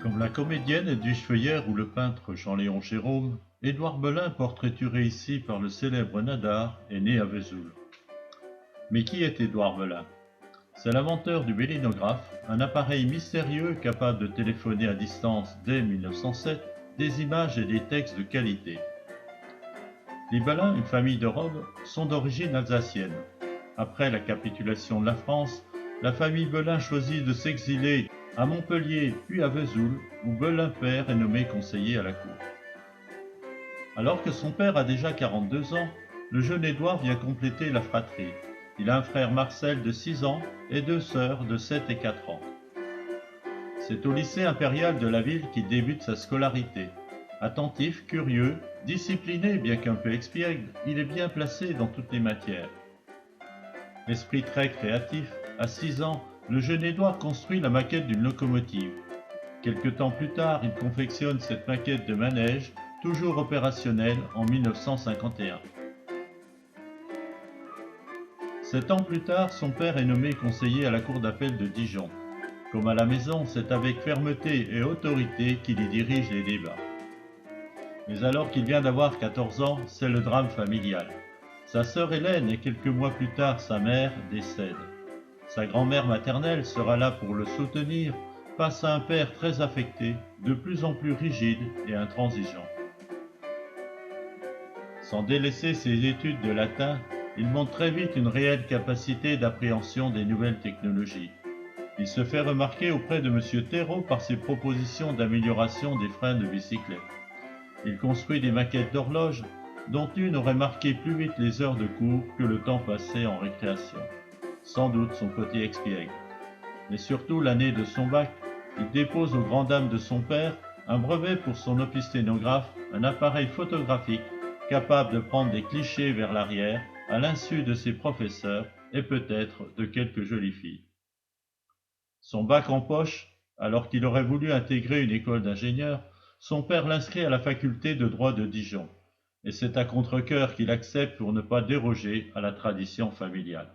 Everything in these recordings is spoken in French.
Comme la comédienne Edwige Feuillère ou le peintre Jean-Léon Gérôme, Édouard Belin, portraituré ici par le célèbre Nadar, est né à Vesoul. Mais qui est Édouard Belin? C'est l'inventeur du bélinographe, un appareil mystérieux capable de téléphoner à distance dès 1907 des images et des textes de qualité. Les Belin, une famille de robes, sont d'origine alsacienne. Après la capitulation de la France, la famille Belin choisit de s'exiler à Montpellier puis à Vesoul, où Belin père est nommé conseiller à la cour. Alors que son père a déjà 42 ans, le jeune Édouard vient compléter la fratrie. Il a un frère Marcel de 6 ans et deux sœurs de 7 et 4 ans. C'est au lycée impérial de la ville qu'il débute sa scolarité. Attentif, curieux, discipliné bien qu'un peu expiègle, il est bien placé dans toutes les matières. Esprit très créatif, à 6 ans, le jeune Édouard construit la maquette d'une locomotive. Quelque temps plus tard, il confectionne cette maquette de manège, toujours opérationnelle en 1951. 7 ans plus tard, son père est nommé conseiller à la cour d'appel de Dijon. Comme à la maison, c'est avec fermeté et autorité qu'il y dirige les débats. Mais alors qu'il vient d'avoir 14 ans, c'est le drame familial. Sa sœur Hélène et quelques mois plus tard sa mère décèdent. Sa grand-mère maternelle sera là pour le soutenir face à un père très affecté, de plus en plus rigide et intransigeant. Sans délaisser ses études de latin, il montre très vite une réelle capacité d'appréhension des nouvelles technologies. Il se fait remarquer auprès de M. Thérault par ses propositions d'amélioration des freins de bicyclette. Il construit des maquettes d'horloges, dont une aurait marqué plus vite les heures de cours que le temps passé en récréation. Sans doute son côté expiègle. Mais surtout l'année de son bac, il dépose aux grandes dames de son père un brevet pour son opisténographe, un appareil photographique capable de prendre des clichés vers l'arrière à l'insu de ses professeurs et peut-être de quelques jolies filles. Son bac en poche, alors qu'il aurait voulu intégrer une école d'ingénieur, son père l'inscrit à la faculté de droit de Dijon, et c'est à contre-cœur qu'il accepte pour ne pas déroger à la tradition familiale.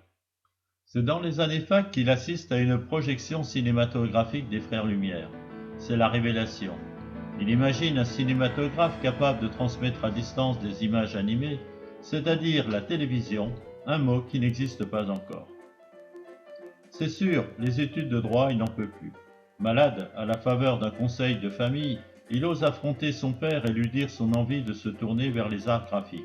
C'est dans les années fac qu'il assiste à une projection cinématographique des Frères Lumière. C'est la révélation. Il imagine un cinématographe capable de transmettre à distance des images animées, c'est-à-dire la télévision, un mot qui n'existe pas encore. C'est sûr, les études de droit, il n'en peut plus. Malade, à la faveur d'un conseil de famille, il ose affronter son père et lui dire son envie de se tourner vers les arts graphiques.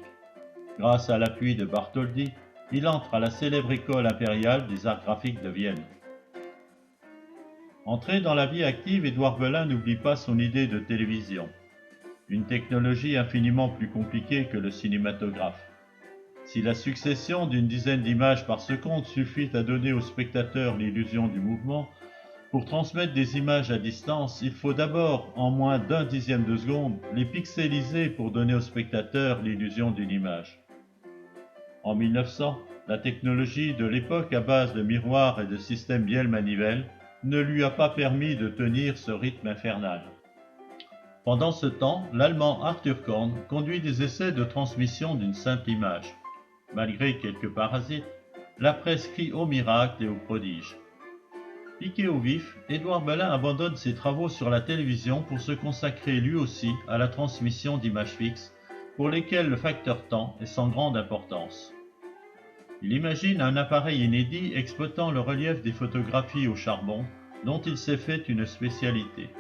Grâce à l'appui de Bartholdi, il entre à la célèbre école impériale des arts graphiques de Vienne. Entré dans la vie active, Édouard Belin n'oublie pas son idée de télévision, une technologie infiniment plus compliquée que le cinématographe. Si la succession d'une dizaine d'images par seconde suffit à donner au spectateur l'illusion du mouvement, pour transmettre des images à distance, il faut d'abord, en moins d'un dixième de seconde, les pixeliser pour donner au spectateur l'illusion d'une image. En 1900, la technologie de l'époque à base de miroirs et de systèmes bielle-manivelle ne lui a pas permis de tenir ce rythme infernal. Pendant ce temps, l'Allemand Arthur Korn conduit des essais de transmission d'une simple image. Malgré quelques parasites, la presse crie au miracle et au prodige. Piqué au vif, Édouard Belin abandonne ses travaux sur la télévision pour se consacrer lui aussi à la transmission d'images fixes, pour lesquelles le facteur temps est sans grande importance. Il imagine un appareil inédit exploitant le relief des photographies au charbon, dont il s'est fait une spécialité.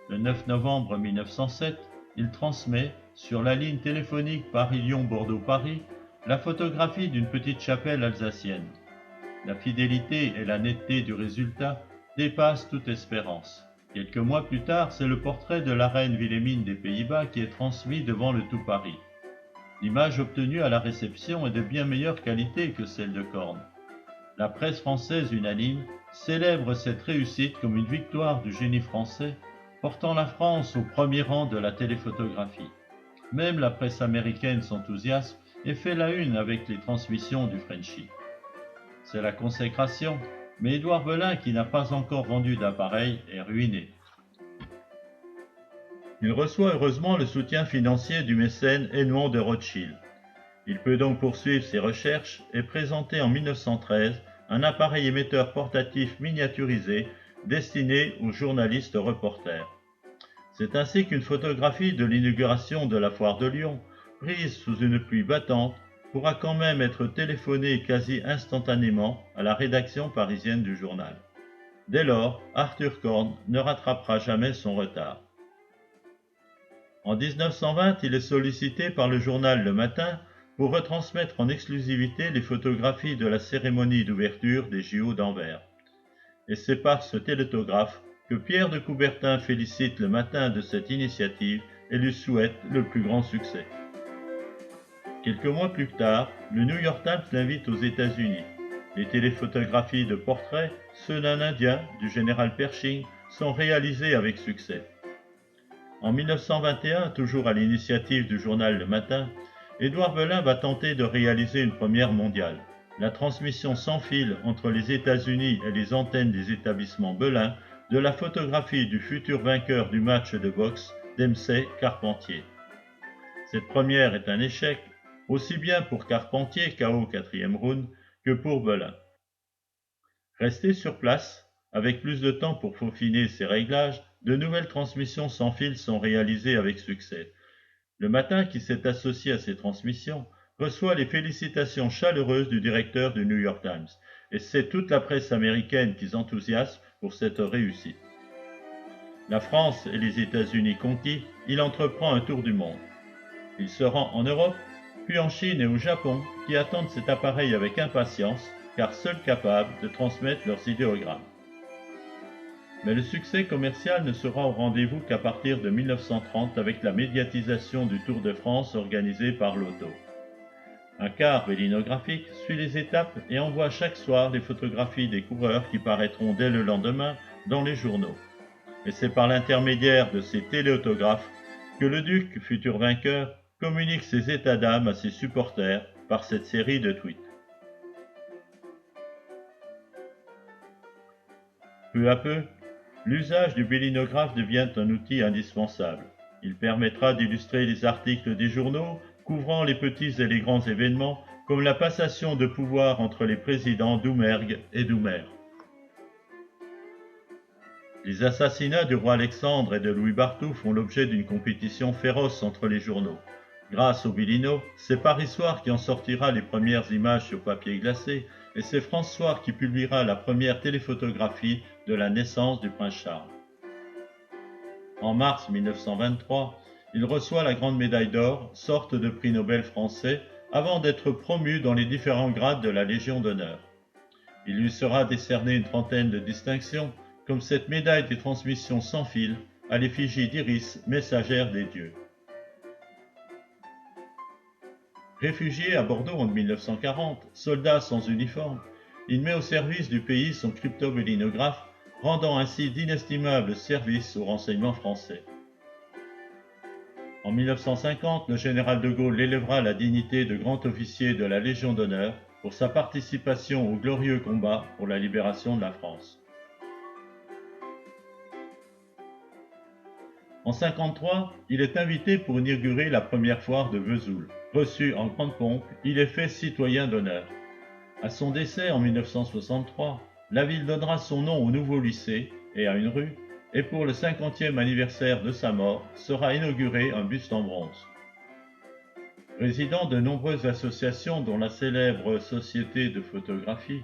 Le 9 novembre 1907, il transmet, sur la ligne téléphonique Paris-Lyon-Bordeaux-Paris, la photographie d'une petite chapelle alsacienne. La fidélité et la netteté du résultat dépassent toute espérance. Quelques mois plus tard, c'est le portrait de la reine Wilhelmine des Pays-Bas qui est transmis devant le tout Paris. L'image obtenue à la réception est de bien meilleure qualité que celle de Korn. La presse française unanime célèbre cette réussite comme une victoire du génie français, portant la France au premier rang de la téléphotographie. Même la presse américaine s'enthousiasme et fait la une avec les transmissions du Frenchy. C'est la consécration, mais Édouard Belin, qui n'a pas encore vendu d'appareil, est ruiné. Il reçoit heureusement le soutien financier du mécène Edmond de Rothschild. Il peut donc poursuivre ses recherches et présenter en 1913 un appareil émetteur portatif miniaturisé destiné aux journalistes reporters. C'est ainsi qu'une photographie de l'inauguration de la foire de Lyon, prise sous une pluie battante, pourra quand même être téléphonée quasi instantanément à la rédaction parisienne du journal. Dès lors, Arthur Korn ne rattrapera jamais son retard. En 1920, il est sollicité par le journal Le Matin pour retransmettre en exclusivité les photographies de la cérémonie d'ouverture des JO d'Anvers. Et c'est par ce télétographe que Pierre de Coubertin félicite Le Matin de cette initiative et lui souhaite le plus grand succès. Quelques mois plus tard, le New York Times l'invite aux États-Unis. Les téléphotographies de portraits, ceux d'un Indien, du général Pershing, sont réalisées avec succès. En 1921, toujours à l'initiative du journal Le Matin, Édouard Belin va tenter de réaliser une première mondiale, la transmission sans fil entre les États-Unis et les antennes des établissements Belin de la photographie du futur vainqueur du match de boxe, Dempsey-Carpentier. Cette première est un échec, aussi bien pour Carpentier, KO au 4e round, que pour Belin. Resté sur place, avec plus de temps pour peaufiner ses réglages, de nouvelles transmissions sans fil sont réalisées avec succès. Le Matin, qui s'est associé à ces transmissions, reçoit les félicitations chaleureuses du directeur du New York Times, et c'est toute la presse américaine qui s'enthousiasme pour cette réussite. La France et les États-Unis conquis, il entreprend un tour du monde. Il se rend en Europe, puis en Chine et au Japon, qui attendent cet appareil avec impatience, car seuls capables de transmettre leurs idéogrammes. Mais le succès commercial ne sera au rendez-vous qu'à partir de 1930 avec la médiatisation du Tour de France organisé par l'Auto. Un car bélinographique suit les étapes et envoie chaque soir les photographies des coureurs qui paraîtront dès le lendemain dans les journaux. Et c'est par l'intermédiaire de ces téléautographes que le duc, futur vainqueur, communique ses états d'âme à ses supporters par cette série de tweets. Peu à peu, l'usage du bélinographe devient un outil indispensable. Il permettra d'illustrer les articles des journaux couvrant les petits et les grands événements, comme la passation de pouvoir entre les présidents Doumergue et Doumer. Les assassinats du roi Alexandre et de Louis Barthou font l'objet d'une compétition féroce entre les journaux. Grâce au Bélino, c'est Paris Soir qui en sortira les premières images sur papier glacé, et c'est France Soir qui publiera la première téléphotographie de la naissance du prince Charles. En mars 1923, il reçoit la Grande Médaille d'Or, sorte de prix Nobel français, avant d'être promu dans les différents grades de la Légion d'honneur. Il lui sera décerné une trentaine de distinctions, comme cette médaille des transmissions sans fil à l'effigie d'Iris, messagère des dieux. Réfugié à Bordeaux en 1940, soldat sans uniforme, il met au service du pays son cryptobélinographe, rendant ainsi d'inestimables services au renseignement français. En 1950, le général de Gaulle l'élèvera à la dignité de grand officier de la Légion d'honneur pour sa participation au glorieux combat pour la libération de la France. En 1953, il est invité pour inaugurer la première foire de Vesoul. Reçu en grande pompe, il est fait citoyen d'honneur. À son décès en 1963, la ville donnera son nom au nouveau lycée et à une rue, et pour le 50e anniversaire de sa mort, sera inauguré un buste en bronze. Président de nombreuses associations dont la célèbre Société de photographie,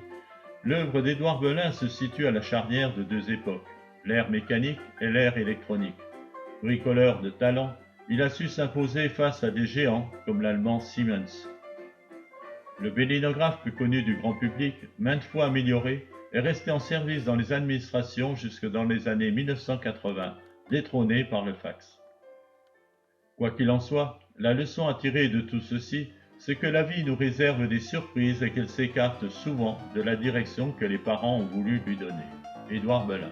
l'œuvre d'Édouard Belin se situe à la charnière de deux époques, l'ère mécanique et l'ère électronique. Bricoleur de talent, il a su s'imposer face à des géants comme l'allemand Siemens. Le bélinographe plus connu du grand public, maintes fois amélioré, est resté en service dans les administrations jusque dans les années 1980, détrôné par le fax. Quoi qu'il en soit, la leçon à tirer de tout ceci, c'est que la vie nous réserve des surprises et qu'elle s'écarte souvent de la direction que les parents ont voulu lui donner. Édouard Belin.